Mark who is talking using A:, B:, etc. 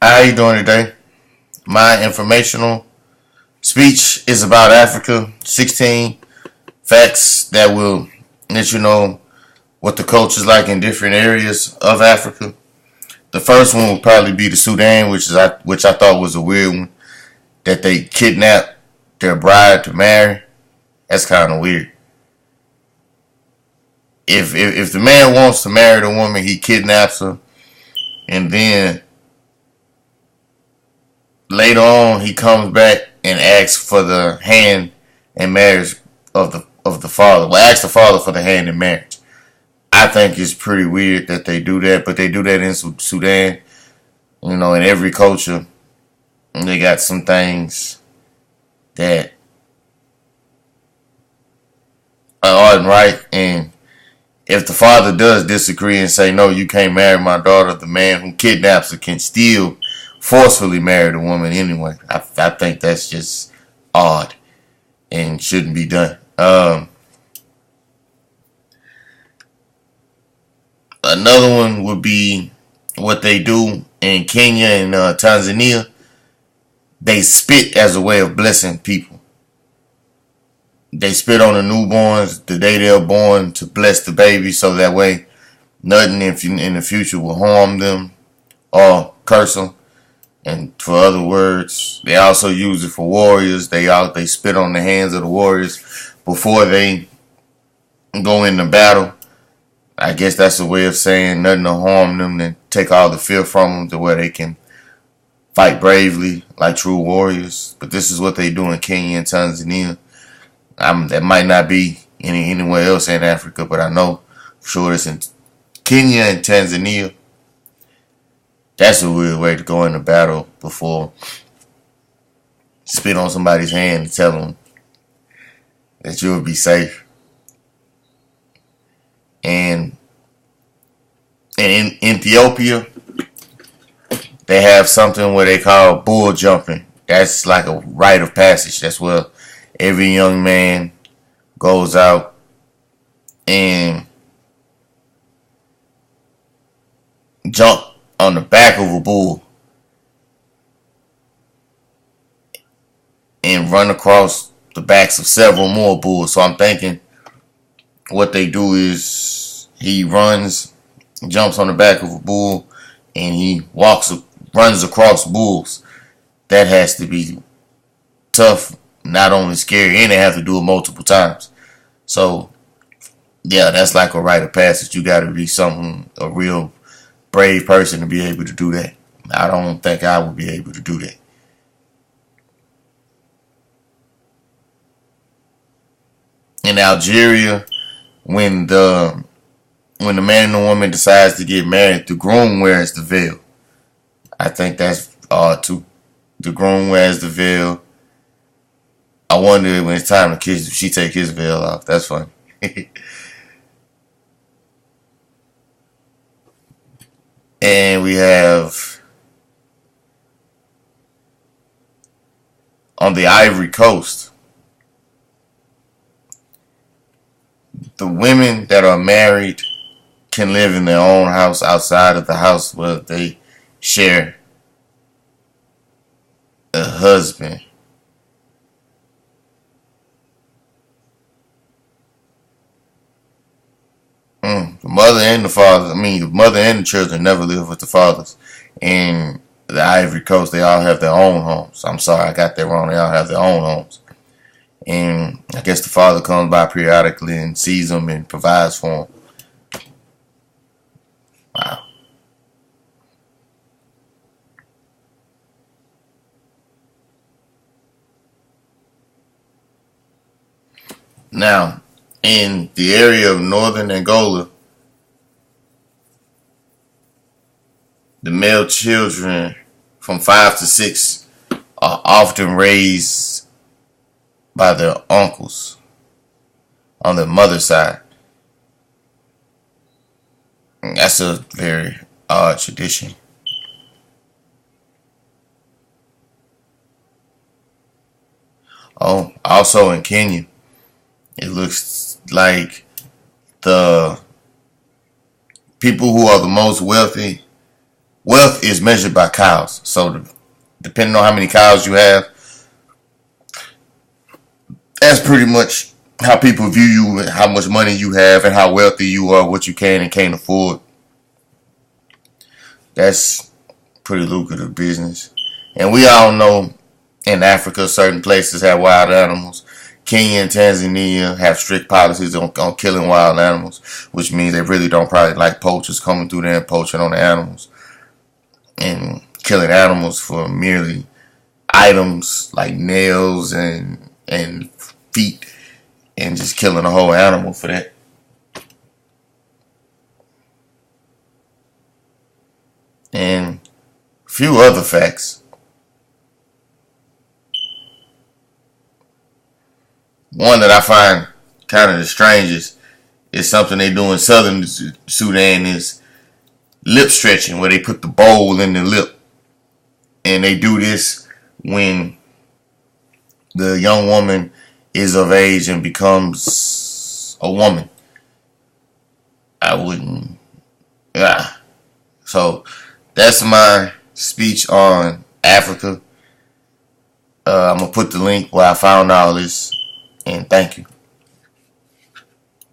A: How you doing today? My informational speech is about Africa. 16 facts that will let you know what the culture is like in different areas of Africa. The first one will probably be the Sudan, which I thought was a weird one. That they kidnapped their bride to marry. That's kind of weird. If the man wants to marry the woman, he kidnaps her, and then later on, he comes back and asks for the hand in marriage of the father. Well, asks the father for the hand in marriage. I think it's pretty weird that they do that, but they do that in Sudan. You know, in every culture, and they got some things that aren't right. And if the father does disagree and say, no, you can't marry my daughter, the man who kidnaps her can still forcefully marry the woman anyway. I think that's just odd and shouldn't be done. Another one would be what they do in Kenya and Tanzania. They spit as a way of blessing people. They spit on the newborns the day they're born to bless the baby, so that way nothing in the future will harm them or curse them. And for other words, they also use it for warriors. They spit on the hands of the warriors before they go into battle. I guess that's a way of saying nothing to harm them and take all the fear from them to where they can fight bravely like true warriors. But this is what they do in Kenya and Tanzania. That might not be anywhere else in Africa, but I know for sure it's in Kenya and Tanzania. That's a weird way to go into battle before spit on somebody's hand and tell them that you'll be safe. And in Ethiopia, they have something where they call bull jumping. That's like a rite of passage. That's where every young man goes out and jump on the back of a bull and run across the backs of several more bulls. So I'm thinking what they do is he jumps on the back of a bull, and he runs across bulls. That has to be tough, not only scary, and they have to do it multiple times. So yeah, that's like a rite of passage. You got to be a real brave person to be able to do that. I don't think I would be able to do that. In Algeria, when the man and the woman decides to get married, the groom wears the veil. I think that's odd too. The groom wears the veil. I wonder when it's time to kiss, if she take his veil off. That's funny. And we have on the Ivory Coast, the women that are married can live in their own house outside of the house where they share a husband. The mother and the children never live with the fathers. In the Ivory Coast, they all have their own homes. I'm sorry, I got that wrong. They all have their own homes. And I guess the father comes by periodically and sees them and provides for them. Wow. Now, in the area of northern Angola, the male children from 5 to 6 are often raised by their uncles on the mother's side. And that's a very odd tradition. Oh, also in Kenya, it looks like the people who are the most wealthy wealth is measured by cows. So depending on how many cows you have, that's pretty much how people view you, how much money you have, and how wealthy you are, what you can and can't afford. That's pretty lucrative business. And we all know in Africa, certain places have wild animals. Kenya and Tanzania have strict policies on killing wild animals, which means they really don't probably like poachers coming through there and poaching on the animals and killing animals for merely items like nails and feet, and just killing a whole animal for that. And a few other facts. One that I find kind of the strangest is something they do in southern Sudan is lip stretching, where they put the bowl in the lip. And they do this when the young woman is of age and becomes a woman. I wouldn't. Yeah. So that's my speech on Africa. I'm going to put the link where I found all this. And thank you.